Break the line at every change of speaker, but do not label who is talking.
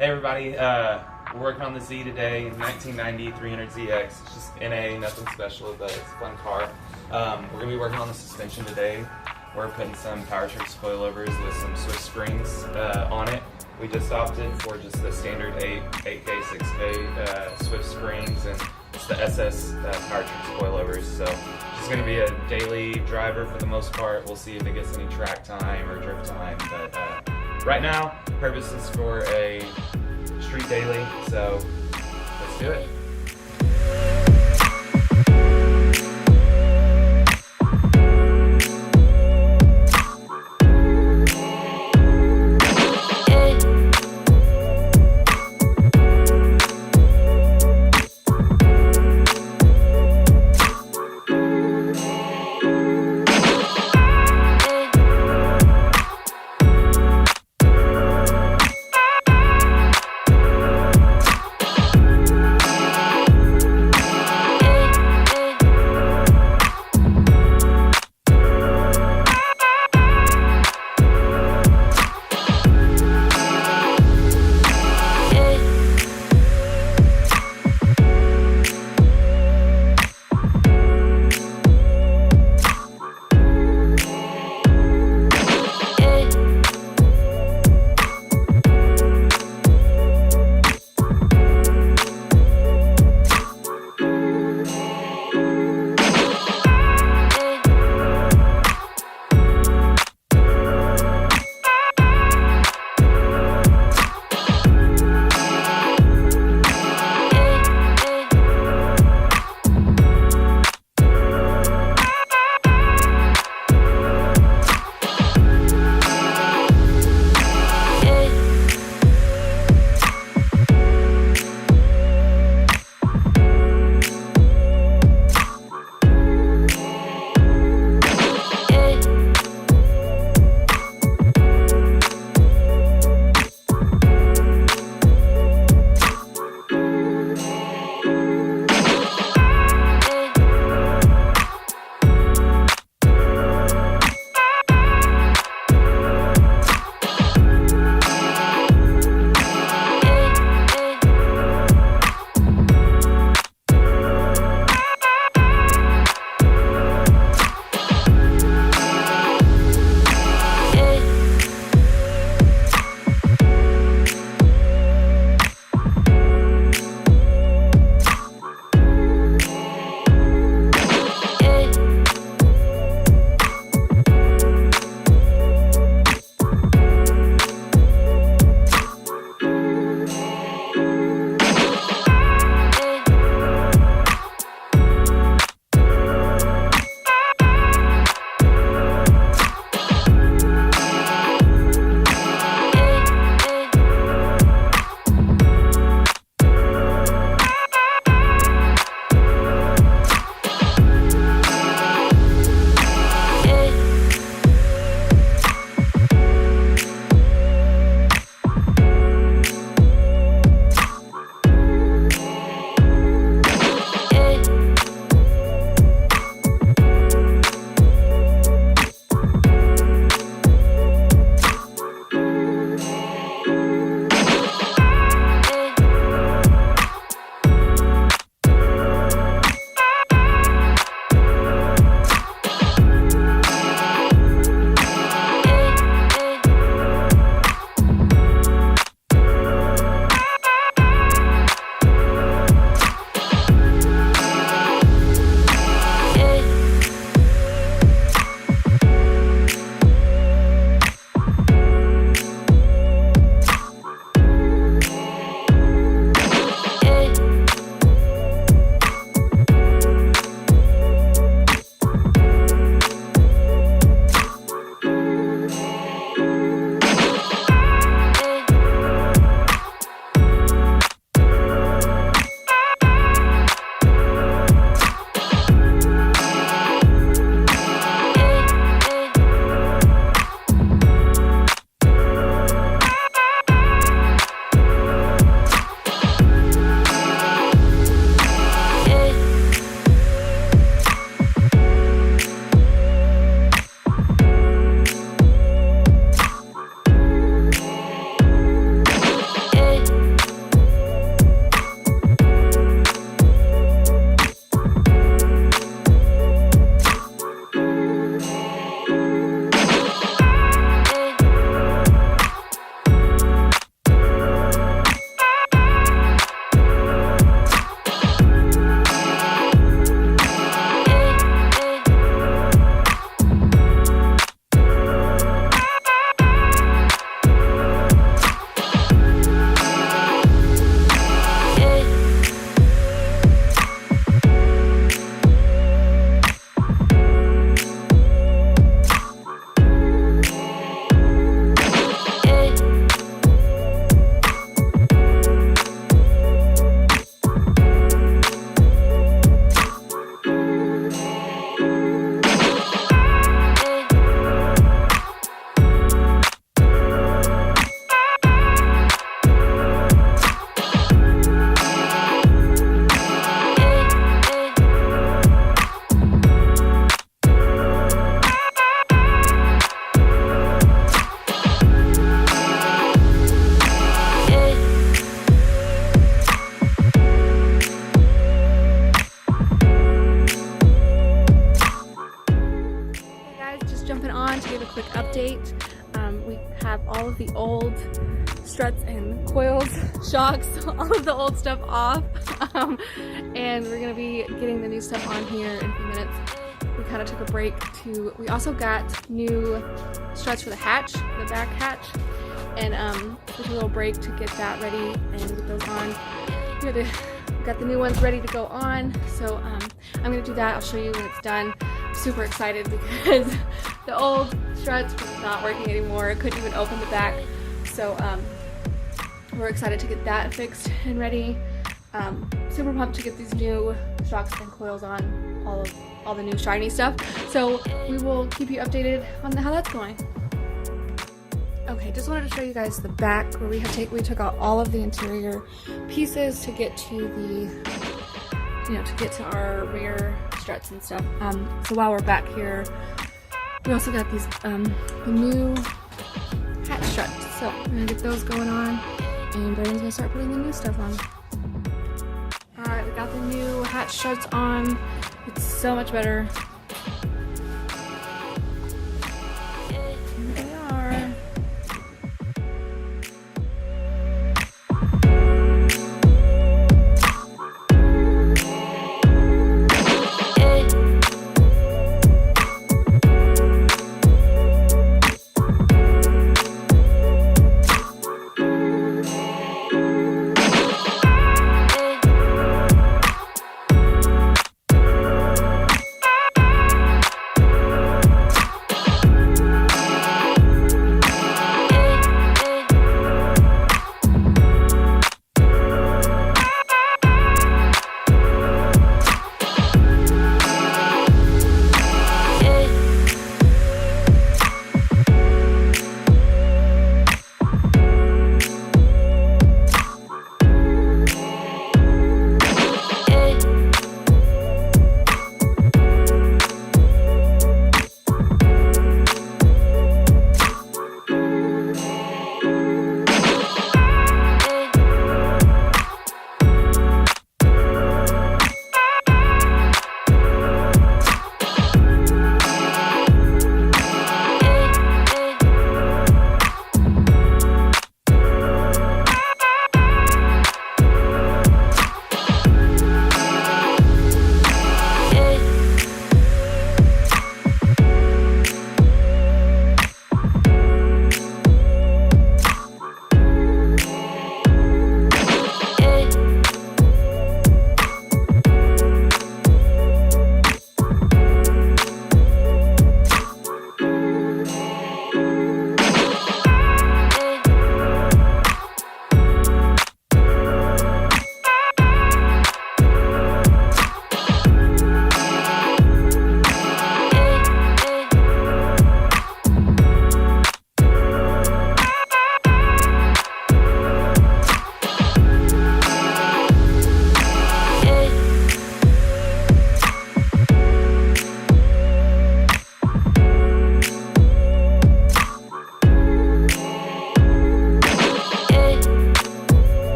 Hey everybody, we're working on the Z today, 1990 300ZX. It's just NA, nothing special, but it's a fun car. We're going to be working on the suspension today. We're putting some Powertrix coilovers with some Swiss springs on it. We just opted for just the standard 8K, 6K Swiss springs, and it's the SS Powertrix coilovers. So it's going to be a daily driver for the most part. We'll see if it gets any track time or drift time, but right now, purpose is for a street daily, so let's do it.
struts and coils, shocks, all of the old stuff off. And we're gonna be getting the new stuff on here in a few minutes. We kind of took a break we also got new struts for the hatch, the back hatch. And we took a little break to get that ready and get those on. We got the new ones ready to go on. So I'm gonna do that. I'll show you when it's done. I'm super excited because the old struts were not working anymore. I couldn't even open the back. So we're excited to get that fixed and ready. Super pumped to get these new shocks and coils on, all the new shiny stuff. So we will keep you updated on how that's going. Okay, just wanted to show you guys the back where we took out all of the interior pieces to get to to get to our rear struts and stuff. So while we're back here, we also got these the new hatch struts. So I'm gonna get those going on, and Brandon's gonna start putting the new stuff on. All right, we got the new hatch struts on. It's so much better.